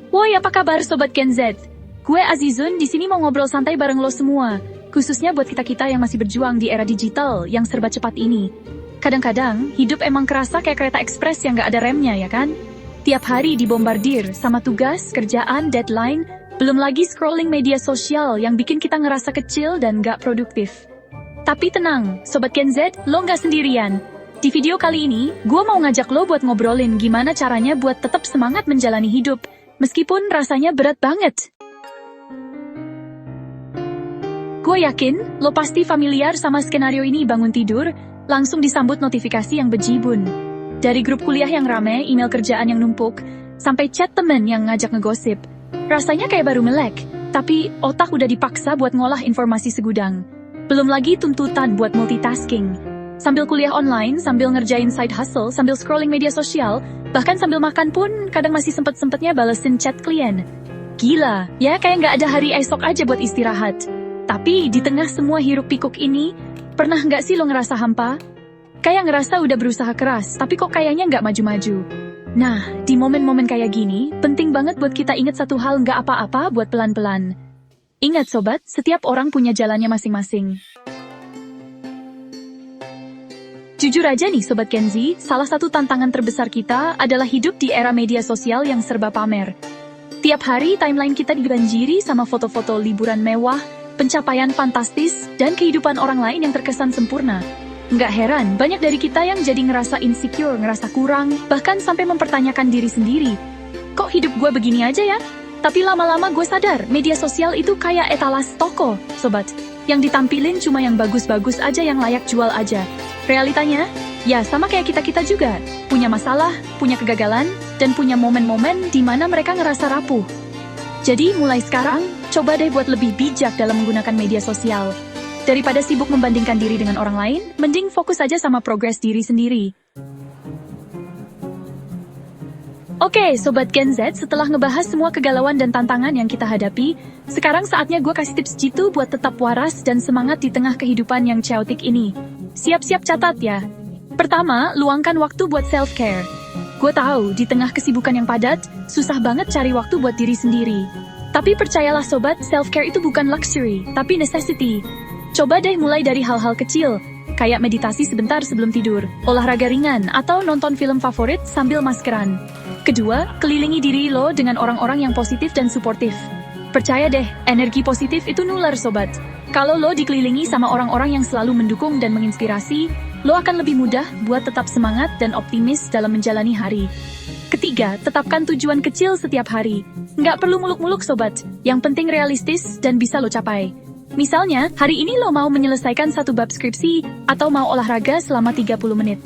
Woi, apa kabar Sobat Gen Z? Gue Azizun di sini mau ngobrol santai bareng lo semua, khususnya buat kita-kita yang masih berjuang di era digital yang serba cepat ini. Kadang-kadang, hidup emang kerasa kayak kereta ekspres yang gak ada remnya, ya kan? Tiap hari dibombardir sama tugas, kerjaan, deadline, belum lagi scrolling media sosial yang bikin kita ngerasa kecil dan gak produktif. Tapi tenang, Sobat Gen Z, lo gak sendirian. Di video kali ini, gue mau ngajak lo buat ngobrolin gimana caranya buat tetap semangat menjalani hidup, meskipun rasanya berat banget. Gue yakin, lo pasti familiar sama skenario ini bangun tidur, langsung disambut notifikasi yang bejibun. Dari grup kuliah yang rame, email kerjaan yang numpuk, sampai chat temen yang ngajak ngegosip. Rasanya kayak baru melek, tapi otak udah dipaksa buat ngolah informasi segudang. Belum lagi tuntutan buat multitasking. Sambil kuliah online, sambil ngerjain side hustle, sambil scrolling media sosial, bahkan sambil makan pun kadang masih sempet-sempetnya balesin chat klien. Gila, ya kayak nggak ada hari esok aja buat istirahat. Tapi di tengah semua hiruk pikuk ini, pernah nggak sih lo ngerasa hampa? Kayak ngerasa udah berusaha keras, tapi kok kayaknya nggak maju-maju. Nah, di momen-momen kayak gini, penting banget buat kita ingat satu hal nggak apa-apa buat pelan-pelan. Ingat sobat, setiap orang punya jalannya masing-masing. Jujur aja nih Sobat Gen Z, salah satu tantangan terbesar kita adalah hidup di era media sosial yang serba pamer. Tiap hari timeline kita dibanjiri sama foto-foto liburan mewah, pencapaian fantastis, dan kehidupan orang lain yang terkesan sempurna. Nggak heran, banyak dari kita yang jadi ngerasa insecure, ngerasa kurang, bahkan sampai mempertanyakan diri sendiri. Kok hidup gue begini aja ya? Tapi lama-lama gue sadar, media sosial itu kayak etalas toko, sobat. Yang ditampilin cuma yang bagus-bagus aja, yang layak jual aja. Realitanya, ya sama kayak kita-kita juga. Punya masalah, punya kegagalan, dan punya momen-momen di mana mereka ngerasa rapuh. Jadi mulai sekarang, coba deh buat lebih bijak dalam menggunakan media sosial. Daripada sibuk membandingkan diri dengan orang lain, mending fokus aja sama progres diri sendiri. Oke, Sobat Gen Z, setelah ngebahas semua kegalauan dan tantangan yang kita hadapi, sekarang saatnya gue kasih tips jitu buat tetap waras dan semangat di tengah kehidupan yang chaotic ini. Siap-siap catat ya. Pertama, luangkan waktu buat self-care. Gue tahu, di tengah kesibukan yang padat, susah banget cari waktu buat diri sendiri. Tapi percayalah sobat, self-care itu bukan luxury, tapi necessity. Coba deh mulai dari hal-hal kecil, kayak meditasi sebentar sebelum tidur, olahraga ringan, atau nonton film favorit sambil maskeran. Kedua, kelilingi diri lo dengan orang-orang yang positif dan suportif. Percaya deh, energi positif itu nular sobat. Kalau lo dikelilingi sama orang-orang yang selalu mendukung dan menginspirasi, lo akan lebih mudah buat tetap semangat dan optimis dalam menjalani hari. Ketiga, tetapkan tujuan kecil setiap hari. Nggak perlu muluk-muluk sobat, yang penting realistis dan bisa lo capai. Misalnya, hari ini lo mau menyelesaikan satu bab skripsi, atau mau olahraga selama 30 menit.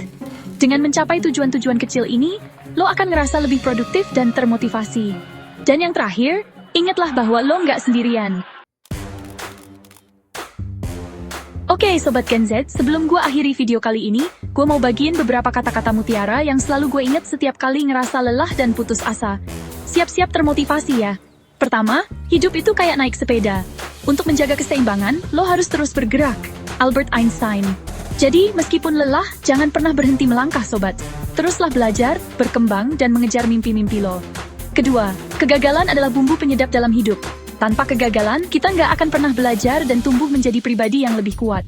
Dengan mencapai tujuan-tujuan kecil ini, lo akan ngerasa lebih produktif dan termotivasi. Dan yang terakhir, ingatlah bahwa lo nggak sendirian. Oke Sobat Gen Z, sebelum gue akhiri video kali ini, gue mau bagiin beberapa kata-kata mutiara yang selalu gue ingat setiap kali ngerasa lelah dan putus asa. Siap-siap termotivasi ya. Pertama, hidup itu kayak naik sepeda. Untuk menjaga keseimbangan, lo harus terus bergerak. Albert Einstein. Jadi, meskipun lelah, jangan pernah berhenti melangkah sobat. Teruslah belajar, berkembang, dan mengejar mimpi-mimpi lo. Kedua, kegagalan adalah bumbu penyedap dalam hidup. Tanpa kegagalan, kita nggak akan pernah belajar dan tumbuh menjadi pribadi yang lebih kuat.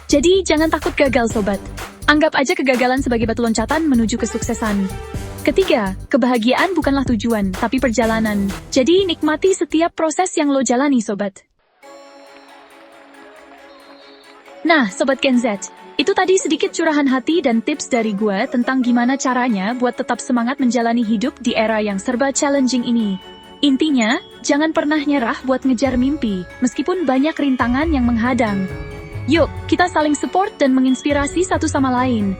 Jadi, jangan takut gagal sobat. Anggap aja kegagalan sebagai batu loncatan menuju kesuksesan. Ketiga, kebahagiaan bukanlah tujuan, tapi perjalanan. Jadi, nikmati setiap proses yang lo jalani sobat. Nah, Sobat Gen Z, itu tadi sedikit curahan hati dan tips dari gue tentang gimana caranya buat tetap semangat menjalani hidup di era yang serba challenging ini. Intinya, jangan pernah nyerah buat ngejar mimpi, meskipun banyak rintangan yang menghadang. Yuk, kita saling support dan menginspirasi satu sama lain.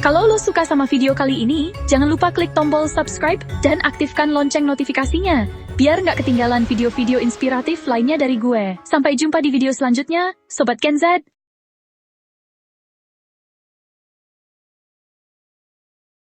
Kalau lo suka sama video kali ini, jangan lupa klik tombol subscribe dan aktifkan lonceng notifikasinya, biar nggak ketinggalan video-video inspiratif lainnya dari gue. Sampai jumpa di video selanjutnya, Sobat Gen Z!